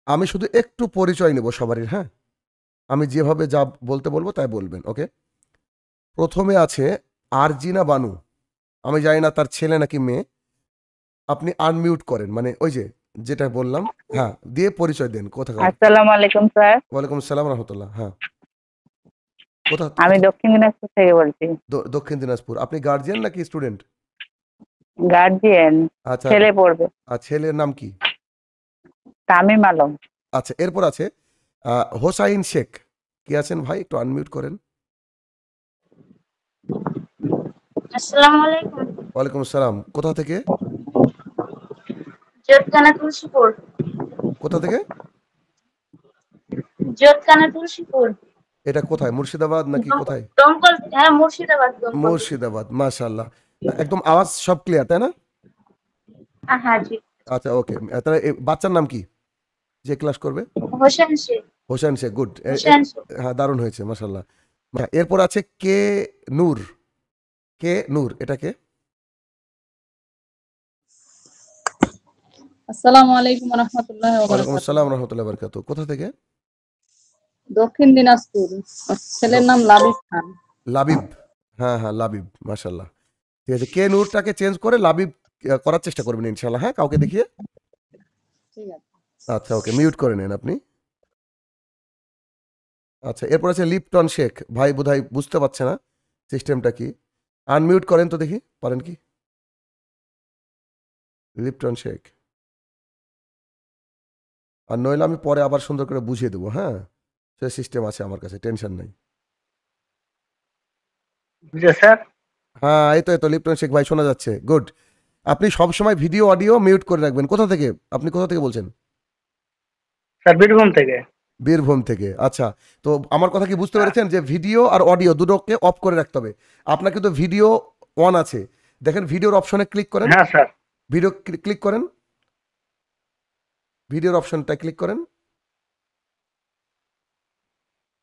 আমি শুধু একটু পরিচয় নেব সবারই, হ্যাঁ? আমি যেভাবে যা বলতে বলবো তাই বলবেন, ওকে? প্রথমে আছে আরজিনা বানু। আমি জানি না তার ছেলে নাকি মেয়ে। আপনি আনমিউট করেন, মানে ওই যে যেটা বললাম, হ্যাঁ, দিয়ে পরিচয় দেন কোথাকার। আসসালামু আলাইকুম স্যার। ওয়ালাইকুম আসসালাম রহমতুল্লাহ। হ্যাঁ, কোথা আমি কোথা দক্ষিণ দিনাজপুর থেকে বলছি। দক্ষিণ দিনাজপুর। আপনি গার্জিয়ান নাকি স্টুডেন্ট? গার্জিয়ান। আচ্ছা। ছেলে পড়বে। আর ছেলের নাম কি? তামিম আলম। আচ্ছা, এরপর আছে হোসাইন শেখ। কি আছেন ভাই, একটু আনমিউট করেন। আসসালামু আলাইকুম। ওয়ালাইকুম আসসালাম। কোথা থেকে? জোতখানা তুলসীপুর। কোথা থেকে? জোতখানা তুলসীপুর। এটা কোথায়, মুর্শিদাবাদ নাকি কোথায়? দমকল, হ্যাঁ মুর্শিদাবাদ, দমকল। মুর্শিদাবাদ, মাশাআল্লাহ। একদম আওয়াজ সব ক্লিয়ার, তাই না? হ্যাঁ জি। আচ্ছা, ওকে। তাহলে বাচ্চার নাম কি যে ক্লাস করবে? হোসেন শেখ। হোসেন শেখ, গুড। হোসেন শেখ। হ্যাঁ, দারুণ হয়েছে, মাশাআল্লাহ। এরপর আছে কে নূর। কে নূর, এটা কে? আসসালামু আলাইকুম রহমতুল্লাহ ওয়ালাইকুম ওবারাকাতুহু। আসসালাম রহমতুল্লাহ বরকাত। কোথা থেকে? দক্ষিণ দিনাজপুর। ছেলের দ- নাম লাবিব খান। লাবিব। হ্যাঁ হ্যাঁ, লাবিব, মাশাআল্লাহ। ঠিক আছে, কে নূরটাকে চেঞ্জ করে লাবিব করার চেষ্টা করবেন ইনশাআল্লাহ, হ্যাঁ, কাউকে দেখিয়ে। ঠিক আছে। আচ্ছা, ওকে, মিউট করে নেন আপনি। আচ্ছা, এরপর আছে লিপটন শেখ। ভাই বোধহয় বুঝতে পারছে না সিস্টেমটা কি। আনমিউট করেন তো দেখি, পারেন কি? লিপটন শেখ। আর নইলে আমি পরে আবার সুন্দর করে বুঝিয়ে দেবো, হ্যাঁ? সে সিস্টেম আছে আমার কাছে, টেনশন নাই। স্যার। হ্যাঁ, এই তো লিপটন শেখ ভাই, শোনা যাচ্ছে, গুড। আপনি সবসময় ভিডিও অডিও মিউট করে রাখবেন। কোথা থেকে, আপনি কোথা থেকে বলছেন? স্যার বীরভূম থেকে। বীরভূম থেকে, আচ্ছা। তো আমার কথা কি বুঝতে পেরেছেন যে ভিডিও আর অডিও দুটোকে অফ করে রাখতে হবে? আপনার কিন্তু ভিডিও অন আছে, দেখেন ভিডিওর অপশনে ক্লিক করেন। হ্যাঁ স্যার। ভিডিও ক্লিক করেন, ভিডিওর অপশনটা ক্লিক করেন।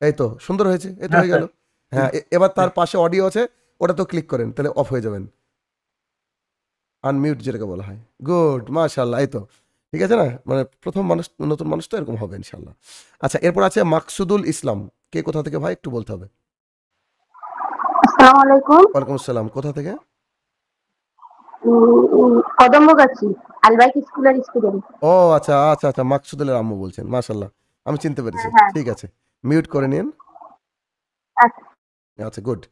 এই তো সুন্দর হয়েছে, এই তো হ্যাঁ হয়ে গেল। স্যার। হ্যাঁ, এবার তার পাশে অডিও আছে, ওটা তো ক্লিক করেন, তাহলে অফ হয়ে যাবেন। আনমিউট যেটাকে বলা হয়, গুড, মাশাআল্লাহ। এই তো ঠিক আছে না, মানে প্রথম মানুষ, নতুন মানুষ তো এরকম হবে ইনশাআল্লাহ। আচ্ছা, এরপর আছে মাকসুদুল ইসলাম। কে কোথা থেকে ভাই, একটু বলতে হবে। আসসালামু আলাইকুম। ওয়ালাইকুম আসসালাম। কোথা থেকে? কদমগাছি আলবাইক স্কুলের স্টুডেন্ট। ও আচ্ছা আচ্ছা আচ্ছা, মাকসুদুলের আম্মু বলছেন, মাশাআল্লাহ। আমি চিনতে পেরেছি, হ্যাঁ হ্যাঁ। ঠিক আছে। মিউট করে নিন। আচ্ছা। আচ্ছা, গুড।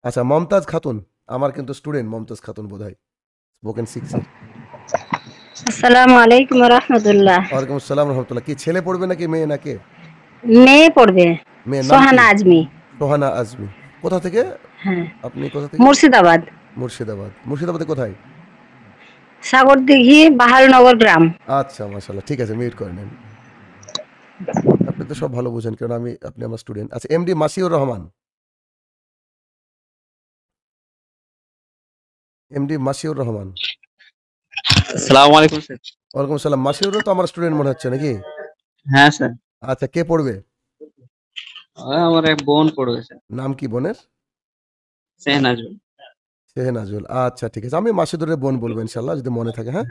আচ্ছা, মমতাজ খাতুন। আমার কিন্তু স্টুডেন্ট মমতাজ খাতুন বোধহয়, স্পোকেন সিক্সের। আসসালামু আলাইকুম রাহমাতুল্লাহ। ওয়ালাইকুম আসসালাম রহমতুল্লাহ। কি ছেলে পড়বে নাকি মেয়ে নাকি? মেয়ে পড়বে। মেয়ের নাম কি? সোহানা আজমি। সোহানা আজমি। কোথা থেকে? হ্যাঁ, আপনি কোথা থেকে? মুর্শিদাবাদ। মুর্শিদাবাদ। মুর্শিদাবাদে কোথায়? সাগরদিঘি বাহারনগর গ্রাম। আচ্ছা, মাশাআল্লাহ, ঠিক আছে, মিউট করে নেন। আপনি তো সব ভালো বুঝেন, কারণ আপনি আমার স্টুডেন্ট। আচ্ছা, এমডি মাসিউর রহমান। এমডি মাসিউর রহমান। আসসালামু আলাইকুম স্যার। ওয়ালাইকুম আসসালাম। মাসিউরও তো আমার স্টুডেন্ট মনে হচ্ছে নাকি? হ্যাঁ স্যার। আচ্ছা, কে পড়বে? আমার এক বোন পড়বে স্যার। নাম কি বোনের? সেহনাজুল। সেহনাজুল। আচ্ছা, ঠিক আছে, আমি মাসিদুরের বোন বলবো ইনশাল্লাহ, যদি মনে থাকে, হ্যাঁ।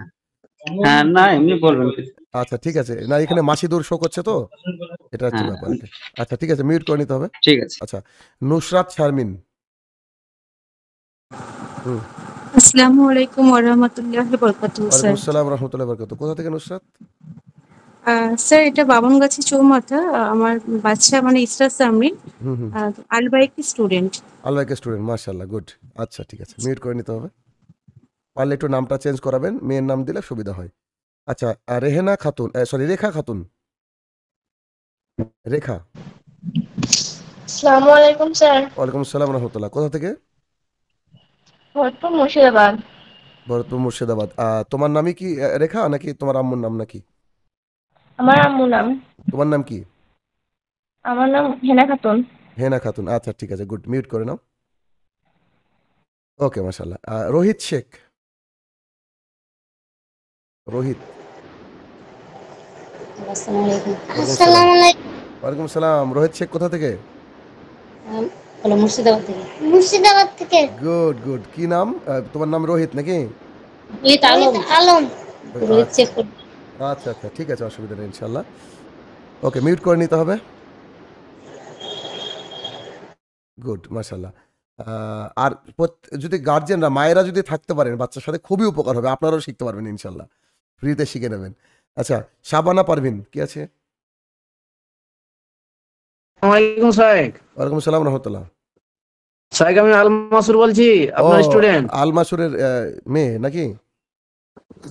হ্যাঁ, না এমনি বলবেন কি স্যার? আচ্ছা, ঠিক আছে, না এখানে মাসিদুর শো করছে তো, এটা হচ্ছে হ্যাঁ, ব্যাপার, এটা। আচ্ছা, ঠিক আছে, মিউট করে নিতে হবে। ঠিক আছে। আচ্ছা, নুসরাত শারমিন। হুম। আসসালামু আলাইকুম ওয়া রাহমাতুল্লাহি ওয়া বারাকাতুহু ওয়ালাইকুম স্যার। আসসালাম রহমতুল্লাহ বরকাত। কোথা থেকে নুসরাত? স্যার এটা বামনগাছি চৌমাথা। আমার বাচ্চা মানে ইসরাত সামরিন হুম হুম। আলবাইক স্টুডেন্ট। আলবাইকে স্টুডেন্ট, মাশাআল্লাহ, গুড। আচ্ছা, ঠিক আছে, মিউট করে নিতে হবে। পারলে একটু নামটা চেঞ্জ করাবেন, মেয়ের নাম দিলে সুবিধা হয়। আচ্ছা, রেহেনা খাতুন, সরি, রেখা খাতুন। রেখা। আসসালামু আলাইকুম স্যার। ওয়ালাইকুম আসসালাম রহমতুল্লাহ। কোথা থেকে? ভরপুর মুর্শিদাবাদ। ভরতপুর, মুর্শিদাবাদ। তোমার নামই কি রেখা, নাকি তোমার আম্মুর নাম নাকি? আমার আম্মু নাম। তোমার নাম কি? আমার নাম হেনা খাতুন। হেনা খাতুন, আচ্ছা, ঠিক আছে, গুড, মিউট করে নাও। ওকে, মাশাআল্লাহ। রোহিত শেখ। রোহিত। আসসালামু আলাইকুম। ওয়ালাইকুম আসসালাম। আসসালামু আলাইকুম। ওয়ালাইকুম সালাম। রোহিত শেখ কোথা থেকে? হলো মুর্শিদাবাদ থেকে। মুর্শিদাবাদ থেকে। Good good. কি নাম? তোমার নাম রোহিত নাকি? রোহিত আলম। রোহিত আলম। রোহিত আচ্ছা, শেখ। আচ্ছা আচ্ছা ঠিক আছে, অসুবিধা নেই ইনশাল্লাহ। ওকে, মিউট করে নিতে হবে। গুড, মাশাল্লাহ। আর যদি গার্জেনরা, মায়েরা যদি থাকতে পারেন বাচ্চার সাথে, খুবই উপকার হবে, আপনারাও শিখতে পারবেন ইনশাল্লাহ, ফ্রিতে শিখে নেবেন। আচ্ছা, শাবানা পারভিন কি আছে? আসসালামাইকুম স্যার। ওয়ালাইকুম আসসালাম রহমতুল্লাহ। স্যার আমি আল মাসুর বলছি, আপনার স্টুডেন্ট। আলমাসুরের মেয়ে নাকি?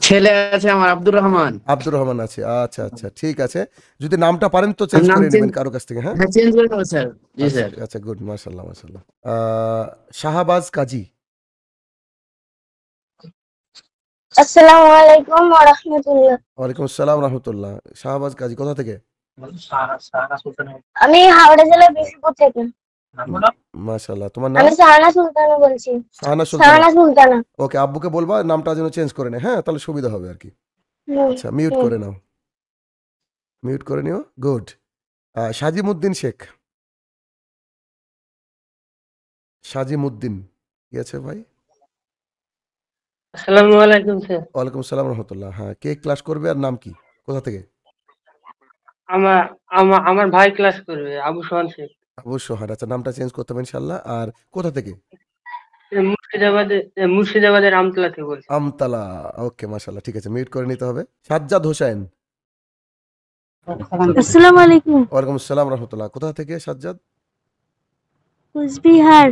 ছেলে আছে আমার, আব্দুর রহমান। আব্দুর রহমান আছে, আচ্ছা আচ্ছা ঠিক আছে। যদি নামটা পারেন তো চেঞ্জ করে নেবেন কারো কাছ থেকে। হ্যাঁ চেঞ্জ করে দেবো স্যার। জি স্যার। আচ্ছা গুড, মাশাআল্লাহ মাশাআল্লাহ। শাহবাজ কাজী। আসসালামু আলাইকুম ওয়া রাহমাতুল্লাহ। ওয়ালাইকুম আসসালাম রহমতুল্লাহ। শাহবাজ কাজী কোথা থেকে? আমি হাওড়া জেলার বিষ্ণুপুর থেকে। মাশাআল্লাহ, তোমার নাম? আমি সাহানা সুলতানা বলছি। সাহানা সাহানা সুলতানা। ওকে, আব্বুকে বলবা নামটা যেন চেঞ্জ করে নেয়, হ্যাঁ তাহলে সুবিধা হবে আর কি। আচ্ছা, মিউট করে নাও, মিউট করে নিও। গুড। সাজিমুদ্দিন শেখ। সাজিমুদ্দিন কি আছে ভাই? আসসালামু আলাইকুম স্যার। ওয়ালাইকুম আসসালাম রহমতুল্লাহ। হ্যাঁ, কে ক্লাস করবে আর নাম কি, কোথা থেকে? আমার ভাই ক্লাস করবে, আবু সোহান শেখ। আবু সোহান, আচ্ছা নামটা চেঞ্জ করতে হবে ইনশাল্লাহ। আর কোথা থেকে? মুর্শিদাবাদের আমতলা থেকে বলছি। আমতলা, ওকে মাশাআল্লাহ ঠিক আছে, মিউট করে নিতে হবে। সাজ্জাদ হোসেন। আসসালামু আলাইকুম। ওয়ালাইকুম আসসালাম রহমতুল্লাহ। কোথা থেকে সাজ্জাদ? কুচবিহার।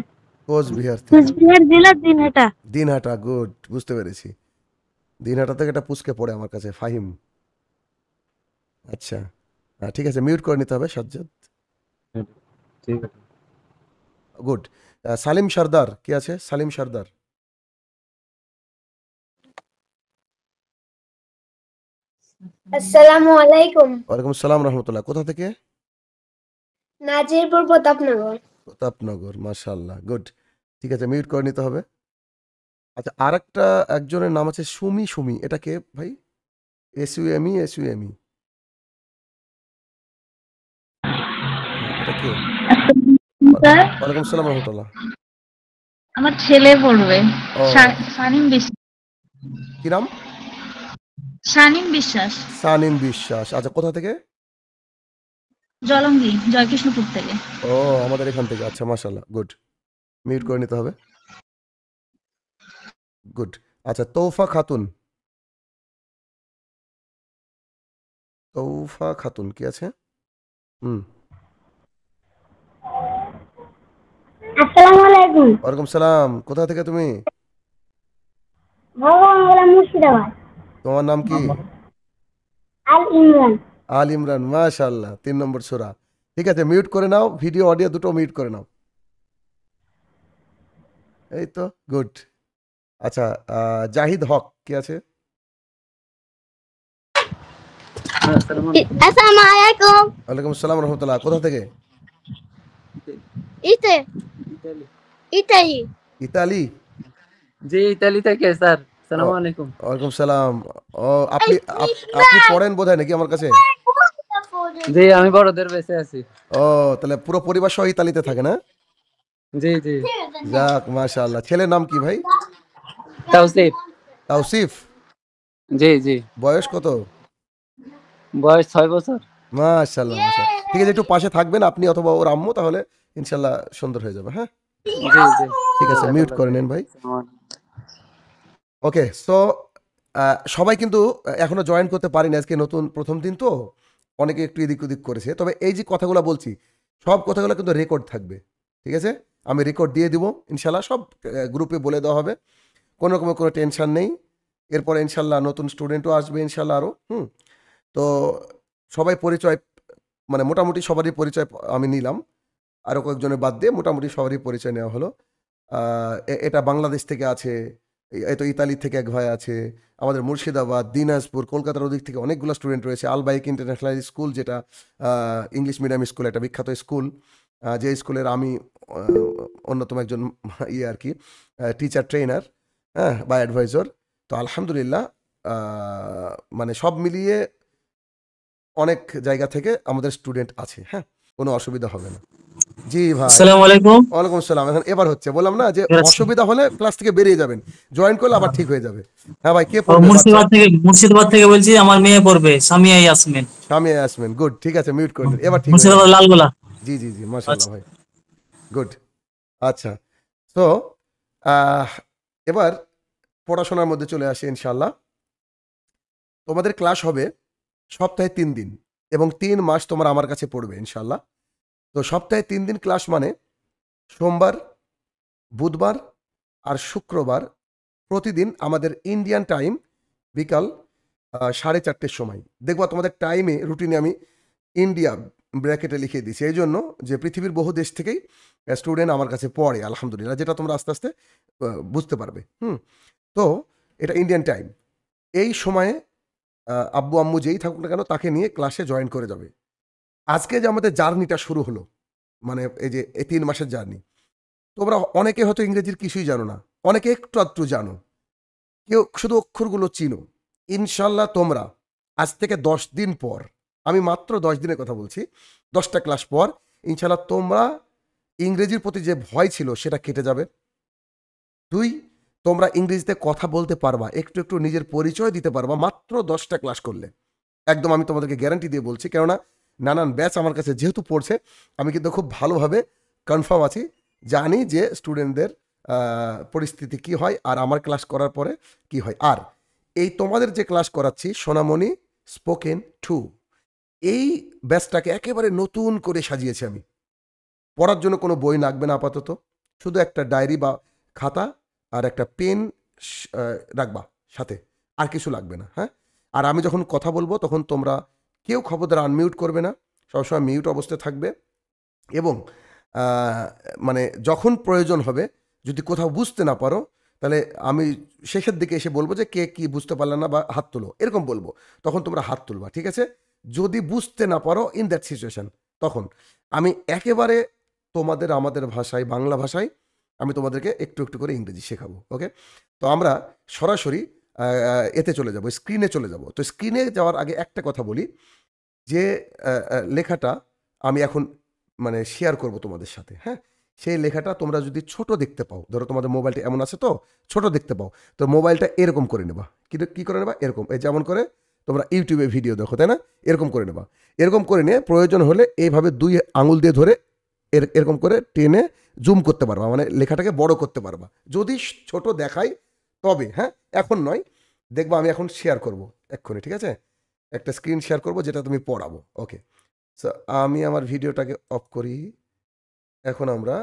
কোচবিহার থেকে। কুচবিহার জেলা দিনহাটা। দিনহাটা, গুড, বুঝতে পেরেছি। দিনহাটা থেকে একটা পুচকে পড়ে আমার কাছে, ফাহিম। আচ্ছা ঠিক আছে, মিউট করে নিতে হবে সাজ্জাদ। ঠিক আছে। গুড। সালিম সর্দার কি আছে? সালিম সর্দার। আসসালামু আলাইকুম। ওয়ালাইকুম আসসালাম রহমতুল্লাহ। কোথা থেকে? নাজিরপুর প্রতাপনগর। প্রতাপনগর, মাশাআল্লাহ, গুড। ঠিক আছে, মিউট করে নিতে হবে। আচ্ছা, আর একজনের নাম আছে সুমি। সুমি এটা কে ভাই? এসইউএমই এসইউএমই এটা কে? ওয়ালাইকুম আসসালাম রহমতুল্লাহ। আমার ছেলে পড়বে। ও, সানিম বিশ্বাস। কি নাম? সানিম বিশ্বাস। সানিম বিশ্বাস। আচ্ছা, কোথা থেকে? জলঙ্গি, জয়কৃষ্ণপুর থেকে। ও, আমাদের এখান থেকে। আচ্ছা মাশাআল্লাহ, গুড। মিউট করে নিতে হবে। গুড। আচ্ছা, তৌফা খাতুন। তৌফা খাতুন কি আছে? আসসালামু আলাইকুম। ওয়ালাইকুম সালাম। কোথা থেকে তুমি? ভগবানগোলা মুর্শিদাবাদ। তোমার নাম কি? আল ইমরান। আল ইমরান, মাশাআল্লাহ, 3 নম্বর সূরা। ঠিক আছে, মিউট করে নাও, ভিডিও অডিও দুটো মিউট করে নাও। এই তো, গুড। আচ্ছা, জাহিদ হক কি আছে? আসসালামু আলাইকুম। ওয়ালাইকুম আসসালাম রহমতুল্লাহ। কোথা থেকে? ইতালি। ইতালি? জি, ইতালি থেকে স্যার। আসসালামু আলাইকুম। ওয়ালাইকুম সালাম। ও, আপনি পড়েন বোধহয় নাকি আমার কাছে? জি, আমি বড়দের বেঁচে আছি। ও, তাহলে পুরো পরিবার সহ ইতালিতে থাকে না? জি জি। যাক, মাশাআল্লাহ। ছেলের নাম কি ভাই? তাওসিফ। তাওসিফ? জি জি। বয়স কত? বয়স 6 বছর। মাশাআল্লাহ মাশাআল্লাহ। ঠিক আছে, একটু পাশে থাকবেন আপনি অথবা ওর আম্মু, তাহলে ইনশাআল্লাহ সুন্দর হয়ে যাবে। হ্যাঁ জি জি। ঠিক আছে, মিউট করে নেন ভাই। ওকে, সো সবাই কিন্তু এখনো জয়েন করতে পারিনি, আজকে নতুন প্রথম দিন তো অনেকে একটু এদিক ওদিক করেছে। তবে এই যে কথাগুলো বলছি, সব কথাগুলো কিন্তু রেকর্ড থাকবে, ঠিক আছে? আমি রেকর্ড দিয়ে দিব ইনশাল্লাহ, সব গ্রুপে বলে দেওয়া হবে, কোনো রকমের কোনো টেনশন নেই। এরপরে ইনশাল্লাহ নতুন স্টুডেন্টও আসবে ইনশাল্লাহ আরও। তো সবাই পরিচয়, মানে মোটামুটি সবারই পরিচয় আমি নিলাম, আরও কয়েকজনের বাদ দিয়ে মোটামুটি সবারই পরিচয় নেওয়া হলো। এটা বাংলাদেশ থেকে আছে, এই তো ইতালি থেকে এক ভাই আছে, আমাদের মুর্শিদাবাদ, দিনাজপুর, কলকাতার ওদিক থেকে অনেকগুলো স্টুডেন্ট রয়েছে। আলবাইক ইন্টারন্যাশনাল স্কুল, যেটা ইংলিশ মিডিয়াম স্কুল, একটা বিখ্যাত স্কুল, যে স্কুলের আমি অন্যতম একজন আর কি টিচার ট্রেনার, হ্যাঁ, বা অ্যাডভাইজর। তো আলহামদুলিল্লাহ, মানে সব মিলিয়ে অনেক জায়গা থেকে আমাদের স্টুডেন্ট আছে, হ্যাঁ, কোনো অসুবিধা হবে না। জি ভাই, আসসালামু আলাইকুম। ওয়ালাইকুম আসসালাম। এখন এবার হচ্ছে, বললাম না যে অসুবিধা হলে ক্লাস থেকে বেরিয়ে যাবেন, জয়েন করলে আবার ঠিক হয়ে যাবে। হ্যাঁ ভাই, কে পড়বে? মুর্শিদাবাদ থেকে বলছি, আমার মেয়ে পড়বে, সামিয়া ইয়াসমিন। সামিয়া ইয়াসমিন, গুড, ঠিক আছে, মিউট করে দিন, এবার ঠিক হয়ে মুর্শিদাবাদ যাবে। লালগোলা। জি জি জি, মাশাআল্লাহ ভাই, গুড। আচ্ছা, তো এবার পড়াশোনার মধ্যে চলে আসি ইনশাআল্লাহ। তোমাদের ক্লাস হবে সপ্তাহে 3 দিন এবং 3 মাস তোমরা আমার কাছে পড়বে ইনশাআল্লাহ। তো সপ্তাহে 3 দিন ক্লাস মানে সোমবার, বুধবার আর শুক্রবার প্রতিদিন আমাদের ইন্ডিয়ান টাইম বিকাল 4:30 সময়। দেখবা তোমাদের টাইমে রুটিনে আমি ইন্ডিয়া ব্র্যাকেটে লিখে দিয়েছি, এই জন্য যে পৃথিবীর বহু দেশ থেকেই স্টুডেন্ট আমার কাছে পড়ে আলহামদুলিল্লাহ, যেটা তোমরা আস্তে আস্তে বুঝতে পারবে। তো এটা ইন্ডিয়ান টাইম। এই সময়ে আব্বু আম্মু যেই থাকুক না কেন তাকে নিয়ে ক্লাসে জয়েন করে যাবে। আজকে যে আমাদের জার্নিটা শুরু হলো, মানে এই যে এই 3 মাসের জার্নি, তোমরা অনেকে হয়তো ইংরেজির কিছুই জানো না, অনেকে একটু আধটু জানো, কেউ শুধু অক্ষরগুলো চিনো। ইনশাল্লাহ তোমরা আজ থেকে 10 দিন পর, আমি মাত্র 10 দিনের কথা বলছি, 10টা ক্লাস পর ইনশাল্লাহ তোমরা ইংরেজির প্রতি যে ভয় ছিল সেটা কেটে যাবে। 2, তোমরা ইংরেজিতে কথা বলতে পারবা, একটু একটু নিজের পরিচয় দিতে পারবা মাত্র 10টা ক্লাস করলে। একদম আমি তোমাদেরকে গ্যারান্টি দিয়ে বলছি, কেননা নানান ব্যাচ আমার কাছে যেহেতু পড়ছে, আমি কিন্তু খুব ভালোভাবে কনফার্ম আছি, জানি যে স্টুডেন্টদের পরিস্থিতি কি হয় আর আমার ক্লাস করার পরে কি হয়। আর এই তোমাদের যে ক্লাস করাচ্ছি সোনামণি স্পোকেন 2, এই ব্যাচটাকে একেবারে নতুন করে সাজিয়েছি আমি। পড়ার জন্য কোনো বই লাগবে না আপাতত, শুধু একটা ডায়েরি বা খাতা আর একটা পেন রাখবা সাথে, আর কিছু লাগবে না। হ্যাঁ, আর আমি যখন কথা বলবো তখন তোমরা কেউ খবরদার আনমিউট করবে না, সবসময় মিউট অবস্থায় থাকবে। এবং মানে যখন প্রয়োজন হবে, যদি কোথাও বুঝতে না পারো, তাহলে আমি শেষের দিকে এসে বলবো যে কে কি বুঝতে পারলে না বা হাত তোলো, এরকম বলবো, তখন তোমরা হাত তুলবা, ঠিক আছে? যদি বুঝতে না পারো ইন দ্যাট সিচুয়েশন, তখন আমি একেবারে তোমাদের আমাদের ভাষায়, বাংলা ভাষায় আমি তোমাদেরকে একটু একটু করে ইংরেজি শেখাবো। ওকে, তো আমরা সরাসরি এতে চলে যাব, স্ক্রিনে চলে যাব। তো স্ক্রিনে যাওয়ার আগে একটা কথা বলি, যে লেখাটা আমি এখন মানে শেয়ার করব তোমাদের সাথে, হ্যাঁ, সেই লেখাটা তোমরা যদি ছোট দেখতে পাও, ধরো তোমাদের মোবাইলটা এমন আছে তো ছোট দেখতে পাও, তো মোবাইলটা এরকম করে নেবা। কী করে নেবা? এরকম, এই যেমন করে তোমরা ইউটিউবে ভিডিও দেখো, তাই না? এরকম করে নেবা। এরকম করে নিয়ে প্রয়োজন হলে এইভাবে 2 আঙুল দিয়ে ধরে এরকম করে টেনে জুম করতে পারবা, মানে লেখাটাকে বড় করতে পারবা। যদি ছোট দেখাই তবে, হ্যাঁ, এখন নয়, দেখবা আমি এখন শেয়ার করব এক্ষুনি, ঠিক আছে? একটা স্ক্রিন শেয়ার করব যেটা তুমি পড়াবো। ওকে, সো আমি আমার ভিডিওটাকে অফ করি, এখন আমরা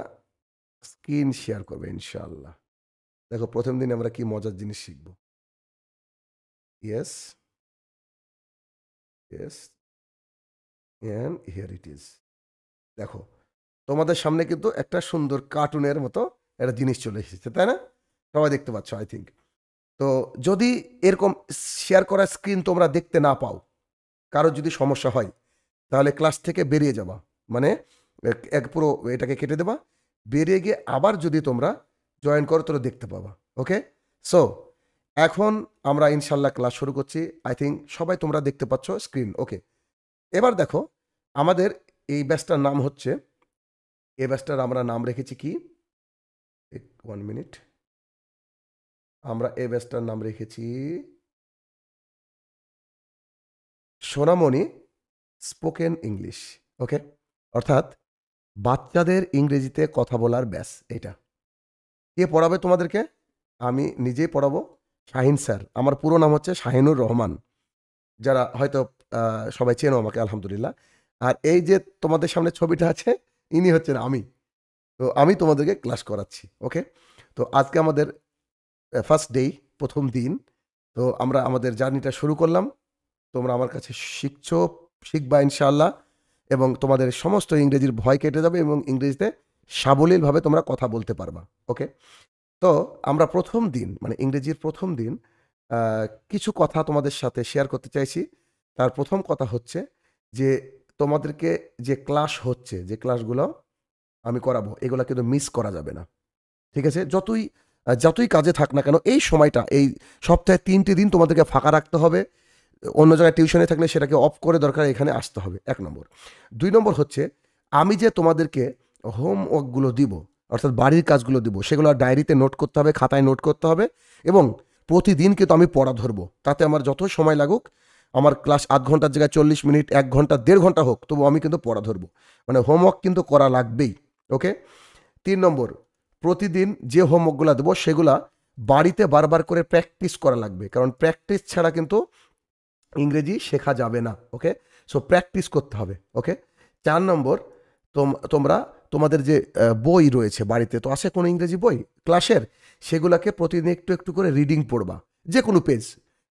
স্ক্রিন শেয়ার করবো ইনশাআল্লাহ। দেখো প্রথম দিন আমরা কি মজার জিনিস শিখব। Yes yes, and here it is. দেখো তোমাদের সামনে কিন্তু একটা সুন্দর কার্টুনের মতো একটা জিনিস চলে এসেছে, তাই না? সবাই দেখতে পাচ্ছ আই থিঙ্ক। তো যদি এরকম শেয়ার করা স্ক্রিন তোমরা দেখতে না পাও, কারোর যদি সমস্যা হয়, তাহলে ক্লাস থেকে বেরিয়ে যাবা, মানে এক পুরো এটাকে কেটে দেবা, বেরিয়ে গিয়ে আবার যদি তোমরা জয়েন করো তোরা দেখতে পাবা। ওকে, সো এখন আমরা ইনশাল্লাহ ক্লাস শুরু করছি। আই থিঙ্ক সবাই তোমরা দেখতে পাচ্ছ স্ক্রিন। ওকে, এবার দেখো আমাদের এই ব্যাচটার নাম হচ্ছে, এই ব্যাচটার আমরা নাম রেখেছি কি, 1 মিনিট, আমরা এই ব্যাচটার নাম রেখেছি সোনামণি স্পোকেন ইংলিশ। ওকে, অর্থাৎ বাচ্চাদের ইংরেজিতে কথা বলার ব্যাচ। এটা কে পড়াবে তোমাদেরকে? আমি নিজেই পড়াবো, শাহিন স্যার। আমার পুরো নাম হচ্ছে শাহিনুর রহমান, যারা হয়তো সবাই চেনো আমাকে আলহামদুলিল্লাহ। আর এই যে তোমাদের সামনে ছবিটা আছে, ইনি হচ্ছেন আমি। তো আমি তোমাদেরকে ক্লাস করাচ্ছি। ওকে, তো আজকে আমাদের ফার্স্ট ডে, প্রথম দিন। তো আমরা আমাদের জার্নিটা শুরু করলাম। তোমরা আমার কাছে শিখবা ইনশাআল্লাহ, এবং তোমাদের সমস্ত ইংরেজির ভয় কেটে যাবে এবং ইংরেজিতে সাবলীলভাবে তোমরা কথা বলতে পারবা। ওকে, তো আমরা প্রথম দিন, মানে ইংরেজির প্রথম দিন, কিছু কথা তোমাদের সাথে শেয়ার করতে চাইছি। তার প্রথম কথা হচ্ছে যে তোমাদেরকে যে ক্লাস হচ্ছে, যে ক্লাসগুলো আমি করাবো, এগুলো কিন্তু মিস করা যাবে না, ঠিক আছে? যতই কাজে থাক না কেন, এই সময়টা, এই সপ্তাহে 3টি দিন তোমাদেরকে ফাঁকা রাখতে হবে। অন্য জায়গায় টিউশনে থাকলে সেটাকে অফ করে দরকার এখানে আসতে হবে, 1 নম্বর। 2 নম্বর হচ্ছে, আমি যে তোমাদেরকে হোমওয়ার্কগুলো দিব, অর্থাৎ বাড়ির কাজগুলো দিব, সেগুলো ডায়েরিতে নোট করতে হবে, খাতায় নোট করতে হবে, এবং প্রতিদিন কিন্তু আমি পড়া ধরবো। তাতে আমার যত সময় লাগুক, আমার ক্লাস 8 ঘন্টার জায়গায় 40 মিনিট, 1 ঘন্টা, 1.5 ঘন্টা হোক, তবু আমি কিন্তু পড়া ধরবো। মানে হোমওয়ার্ক কিন্তু করা লাগবেই। ওকে। 3 নম্বর, প্রতিদিন যে হোমওয়ার্কগুলো দেবো সেগুলা বাড়িতে বারবার করে প্র্যাকটিস করা লাগবে, কারণ প্র্যাকটিস ছাড়া কিন্তু ইংরেজি শেখা যাবে না। ওকে, সো প্র্যাকটিস করতে হবে। ওকে। 4 নম্বর, তোমরা তোমাদের যে বই রয়েছে বাড়িতে, তো আছে কোনো ইংরেজি বই ক্লাসের, সেগুলোকে প্রতিদিন একটু একটু করে রিডিং পড়বা, যে কোনো পেজ,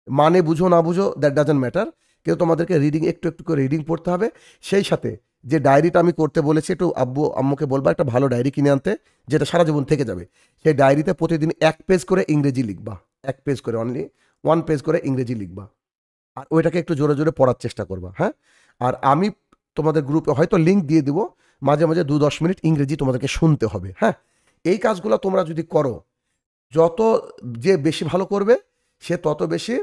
মানে বুঝো না বুঝো দ্যাট ডাজন্ট ম্যাটার, কিন্তু তোমাদেরকে রিডিং একটু একটু করে রিডিং পড়তে হবে। সেই সাথে যে ডায়েরিটা আমি করতে বলেছি, একটু আব্বু আম্মুকে বলবা একটা ভালো ডায়েরি কিনে আনতে, যেটা সারা জীবন থেকে যাবে। সেই ডায়েরিতে প্রতিদিন 1 পেজ করে ইংরেজি লিখবা, 1 পেজ করে, অনলি 1 পেজ করে ইংরেজি লিখবা, আর ওইটাকে একটু জোরে জোরে পড়ার চেষ্টা করবা। হ্যাঁ, আর আমি তোমাদের গ্রুপে হয়তো লিঙ্ক দিয়ে দিব, মাঝে মাঝে 2-10 মিনিট ইংরেজি তোমাদেরকে শুনতে হবে। হ্যাঁ, এই কাজগুলো তোমরা যদি করো, যত যে বেশি ভালো করবে সে তত বেশি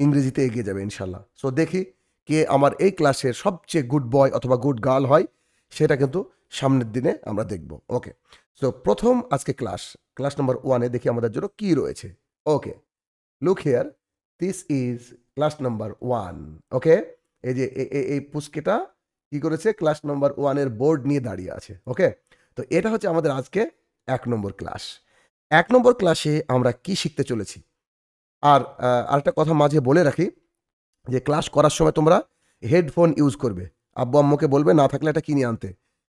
ইংরেজিতে এগিয়ে যাবে ইনশাল্লাহ। সো দেখি কে আমার এই ক্লাসের সবচেয়ে গুড বয় অথবা গুড গার্ল হয়, সেটা কিন্তু সামনের দিনে আমরা দেখব। ওকে, সো প্রথম আজকে ক্লাস নাম্বার 1-এ দেখি আমাদের জন্য কি রয়েছে। Okay, look here, this is class number 1। Okay, এই যে এই পুস্কেটা কি করেছে, ক্লাস নাম্বার 1-এর বোর্ড নিয়ে দাঁড়িয়ে আছে। ওকে, তো এটা হচ্ছে আমাদের আজকে 1 নম্বর ক্লাস। 1 নম্বর ক্লাসে আমরা কি শিখতে চলেছি। আর আরেকটা কথা মাঝে বলে রাখি, যে ক্লাস করার সময় তোমরা হেডফোন ইউজ করবে, আব্বু আম্মুকে বলবে না থাকলে এটা কিনে আনতে,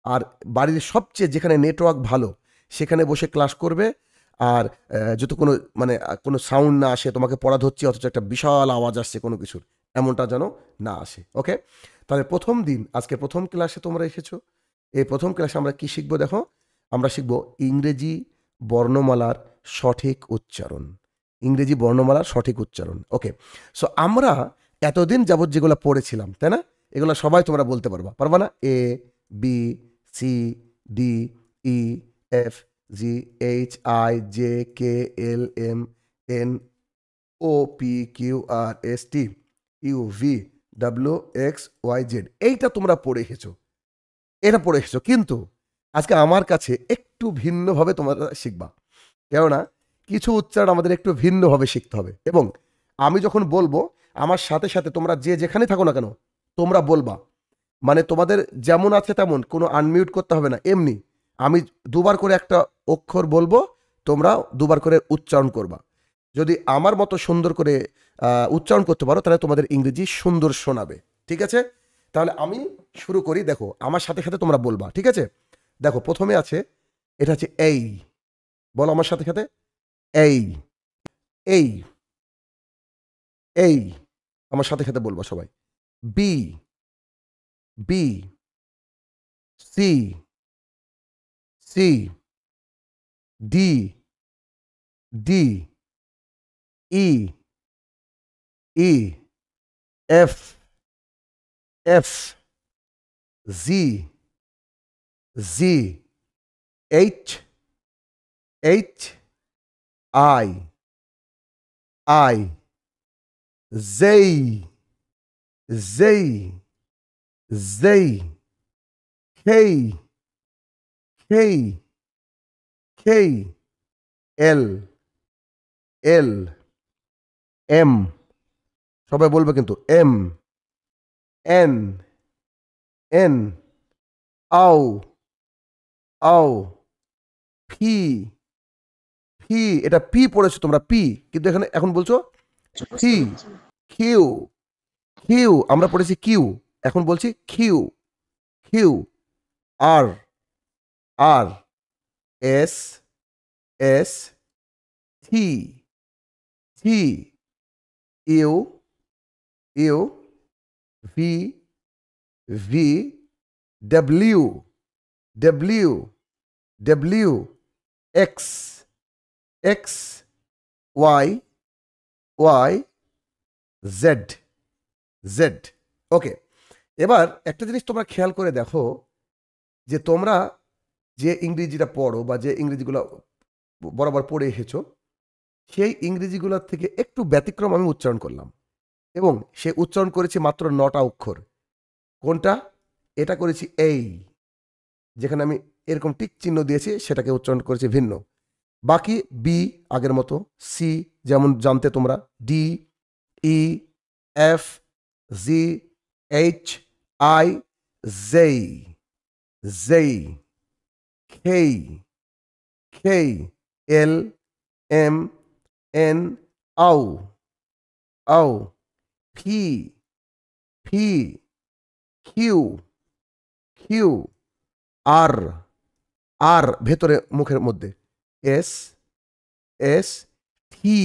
আর বাড়ির সবচেয়ে যেখানে নেটওয়ার্ক ভালো সেখানে বসে ক্লাস করবে। আর যত কোনো সাউন্ড না আসে, তোমাকে পড়া ধরছে অথচ একটা বিশাল আওয়াজ আসছে কোনো কিছুর, এমনটা যেন না আসে। ওকে, তাহলে প্রথম দিন, আজকে প্রথম ক্লাসে তোমরা এসেছো। এই প্রথম ক্লাসে আমরা কি শিখবো দেখো, আমরা শিখবো ইংরেজি বর্ণমালার সঠিক উচ্চারণ। ইংরেজি বর্ণমালার সঠিক উচ্চারণ। ওকে, সো আমরা এতদিন যাবৎ যেগুলো পড়েছিলাম, তাই না, এগুলো সবাই তোমরা বলতে পারবা না? A B C D E F G H I J K L M N O P Q R S T U V W X Y Z, এইটা তোমরা পড়ে এসেছো, এটা পড়ে এসেছো। কিন্তু আজকে আমার কাছে একটু ভিন্নভাবে তোমরা শিখবা, কেননা কিছু উচ্চারণ আমাদের একটু ভিন্নভাবে শিখতে হবে। এবং আমি যখন বলবো, আমার সাথে সাথে তোমরা যে যেখানে থাকো না কেন তোমরা বলবা, মানে তোমাদের যেমন আছে তেমন, কোনো আনমিউট করতে হবে না। এমনি আমি 2বার করে একটা অক্ষর বলবো, তোমরা 2বার করে উচ্চারণ করবা। যদি আমার মতো সুন্দর করে উচ্চারণ করতে পারো, তাহলে তোমাদের ইংরেজি সুন্দর শোনাবে। ঠিক আছে, তাহলে আমি শুরু করি। দেখো, আমার সাথে সাথে তোমরা বলবা। ঠিক আছে, দেখো প্রথমে আছে, এটা হচ্ছে এই, বলো আমার সাথে সাথে, এই এই এই, আমার সাথে সাথে বলবো সবাই। B B C C D D E E F F G G H H I I J J J K K K L L M, সবাই বলবে কিন্তু, এম এন এন আও আও ফি ফি, এটা পি পড়েছো তোমরা, পি, কিন্তু এখানে এখন বলছো ফি। কিউ কিউ, আমরা পড়েছি কিউ, এখন বলছি Q Q. R R S S T T U U V V W W W X X Y Y Z Z. Okay, এবার একটা জিনিস তোমরা খেয়াল করে দেখো, যে তোমরা যে ইংরেজিটা পড়ো বা যে ইংরেজিগুলো বরাবর পড়ে এসেছো, সেই ইংরেজিগুলোর থেকে একটু ব্যতিক্রম আমি উচ্চারণ করলাম, এবং সে উচ্চারণ করেছি মাত্র 9টা অক্ষর। কোনটা? এটা করেছি এই, যেখানে আমি এরকম টিক চিহ্ন দিয়েছি, সেটাকে উচ্চারণ করেছি ভিন্ন। বাকি বি আগের মতো, সি যেমন জানতে তোমরা, D, E, F, G, H, I, J, J, K, K, L, M, N, O, O, fee, P, Q, Q, R, আর ভেতরে মুখের মধ্যে, এস, এস, টি,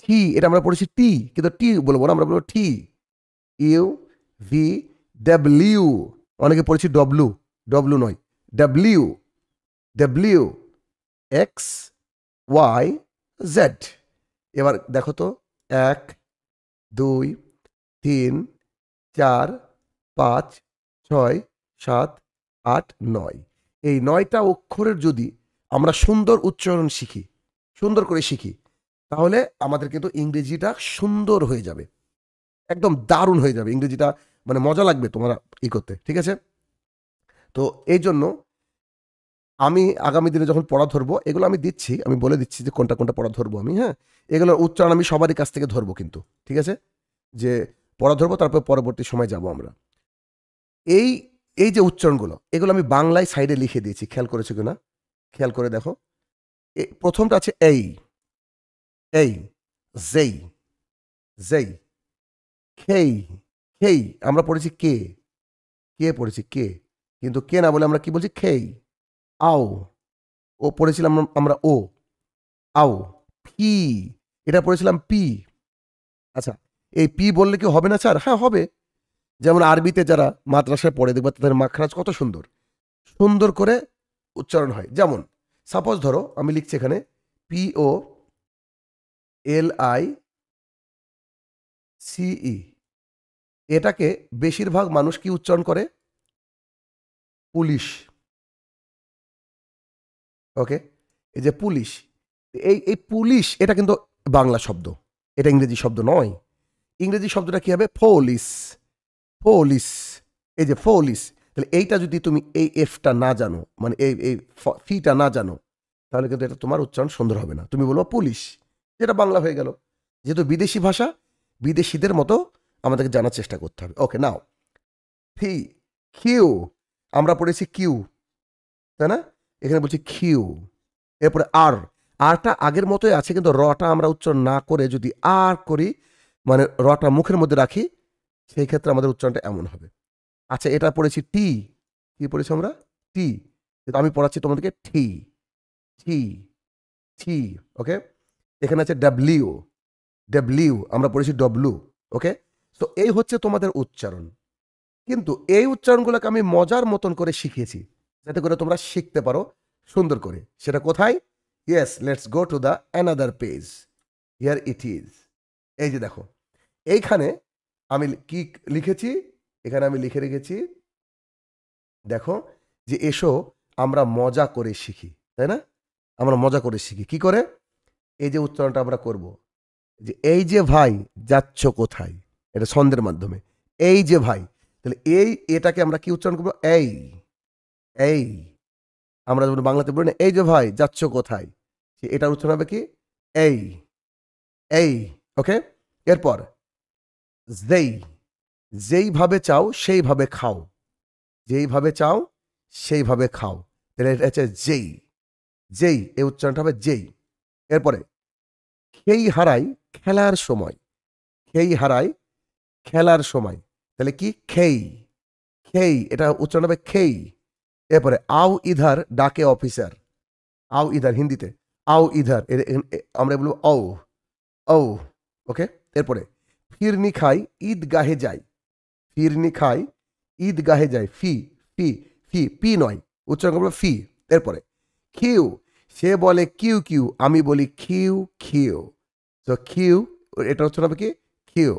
টি এটা আমরা পড়েছি টি, কিন্তু টি বলবো না, আমরা বলবো টি, ইউ, ভি, ডাব্লিউ, অনেকে পড়েছি ডব্লু, ডব্লু নয়, W, W, X, Y, Z. এবার দেখো তো, 1 2 3 4 5 6 7 8 9, এই 9টা অক্ষরের যদি আমরা সুন্দর উচ্চারণ শিখি, সুন্দর করে শিখি, তাহলে আমাদের কিন্তু ইংরেজিটা সুন্দর হয়ে যাবে, একদম দারুণ হয়ে যাবে ইংরেজিটা, মানে মজা লাগবে তোমরা করতে, ঠিক আছে? তো এই জন্য আমি আগামী দিনে যখন পড়া ধরবো, এগুলো আমি দিচ্ছি, আমি বলে দিচ্ছি যে কোনটা কোনটা পড়া ধরবো আমি, হ্যাঁ, এগুলোর উচ্চারণ আমি সবারই কাছ থেকে ধরবো কিন্তু, ঠিক আছে? যে পড়া ধরবো, তারপর পরবর্তী সময় যাব আমরা। এই এই যে উচ্চারণগুলো, এগুলো আমি বাংলায় সাইডে লিখে দিয়েছি, খেয়াল করেছো কিনা খেয়াল করে দেখো। প্রথমটা আছে এই, এই, জেই, জেই, খেই, খেই আমরা পড়েছি কে, কে পড়েছি কে, কিন্তু কে না বলে আমরা কি বলছি, খেই। আও, ও পড়েছিলাম আমরা ও, আও। পি, এটা পড়েছিলাম পি। আচ্ছা, এই পি বললে কি হবে না স্যার? হ্যাঁ হবে। যেমন আরবিতে যারা মাদ্রাসায় পড়ে, দেখবে তাদের মাখরাজ কত সুন্দর, সুন্দর করে উচ্চারণ হয়। যেমন সাপোজ ধরো আমি লিখছি এখানে PO LICE, এটাকে বেশিরভাগ মানুষ কি উচ্চারণ করে? পুলিশ। ওকে, এই যে পুলিশ, এই পুলিশ এটা কিন্তু বাংলা শব্দ, এটা ইংরেজি শব্দ নয়। ইংরেজি শব্দটা কি হবে? পুলিশ, পুলিশ, এই যে পুলিশ। তাহলে এইটা যদি তুমি এই এফটা না জানো, মানে এই ফিটা না জানো, তাহলে কিন্তু এটা তোমার উচ্চারণ সুন্দর হবে না। তুমি বলবো পুলিশ, যেটা বাংলা হয়ে গেল। যেহেতু বিদেশি ভাষা, বিদেশিদের মতো আমাদেরকে জানার চেষ্টা করতে হবে। ওকে, নাও ফি, কিউ, আমরা পড়েছি কিউ, তাই না? এখানে বলছি কিউ। এরপরে আর, আরটা আগের মতোই আছে, কিন্তু রটা আমরা উচ্চারণ না করে যদি আর করি, মানে রটা মুখের মধ্যে রাখি, সেই ক্ষেত্রে আমাদের উচ্চারণটা এমন হবে। আচ্ছা, এটা পড়েছি টি, কি পড়েছি আমরা? টি, কিন্তু আমি পড়াচ্ছি তোমাদেরকে টি, টি, টি। ওকে, এখানে আছে ডাব্লিউ, ডাব্লিউ আমরা পড়েছি ডব্লু। ওকে, তো এই হচ্ছে তোমাদের উচ্চারণ। কিন্তু এই উচ্চারণগুলোকে আমি মজার মতন করে শিখিয়েছি, যাতে করে তোমরা শিখতে পারো সুন্দর করে। সেটা কোথায়? Yes, let's go to the another page. Here it is. এই যে দেখো, এইখানে আমি কি লিখেছি, এখানে আমি লিখে রেখেছি, দেখো যে এসো আমরা মজা করে শিখি, তাই না? আমরা মজা করে শিখি কি করে? এই যে উচ্চারণটা আমরা করব, যে এই যে ভাই যাচ্ছ কোথায়, এটা ছন্দের মাধ্যমে, এই যে ভাই। তাহলে এটাকে আমরা কি উচ্চারণ করবো? এই, এই। আমরা যখন বাংলাতে বলি না এই যে ভাই যাচ্ছ কোথায়, এটার উচ্চারণ হবে কি? এই, এই। ওকে, এরপর যেই, যেইভাবে চাও সেইভাবে খাও, যেইভাবে চাও সেইভাবে খাও। তাহলে এটা হচ্ছে যেই, যেই, এই উচ্চারণটা হবে যেই। এরপরে খেই হারাই খেলার সময়, খেই হারাই খেলার সময়। তাহলে কি? খেই, খেই, এটা উচ্চারণ হবে খেই। এরপরে আও ইধার ডাকে অফিসার, আও ইধার হিন্দিতে আও ইধার, আমরা বলবো ও, ও। ওকে, এরপরে ফিরনি খাই ঈদগাহে যাই, ফিরনি খাই ঈদগাহে যাই। ফি, ফি, ফি, পি নয়, উচ্চারণ করবো ফি। এরপরে খিউ, সে বলে কিউ কিউ, আমি বলি খিউ খিউ। তো খিউ, এটা উচ্চারণ হবে কি? খিউ,